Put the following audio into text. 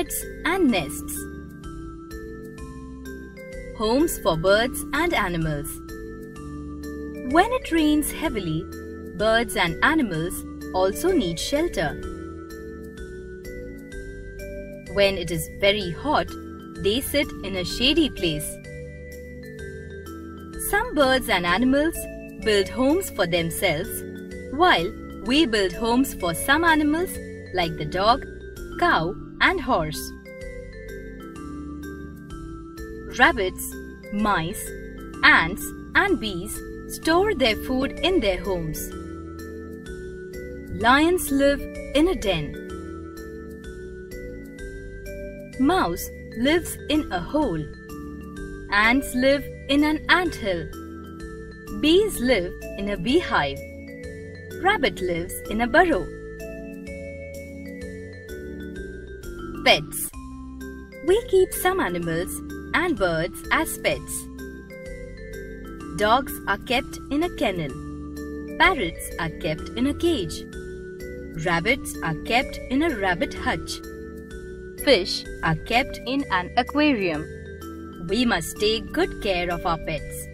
beds and nests. Homes for birds and animals. When it rains heavily, birds and animals also need shelter. When it is very hot, they sit in a shady place. Some birds and animals build homes for themselves, while we build homes for some animals like the dog, cow, and horse. Rabbits, mice, ants, and bees store their food in their homes. Lions live in a den. Mouse lives in a hole. Ants live in an anthill. Bees live in a beehive. Rabbit lives in a burrow. Pets. We keep some animals and birds as pets. Dogs are kept in a kennel. Parrots are kept in a cage. Rabbits are kept in a rabbit hutch. Fish are kept in an aquarium. We must take good care of our pets.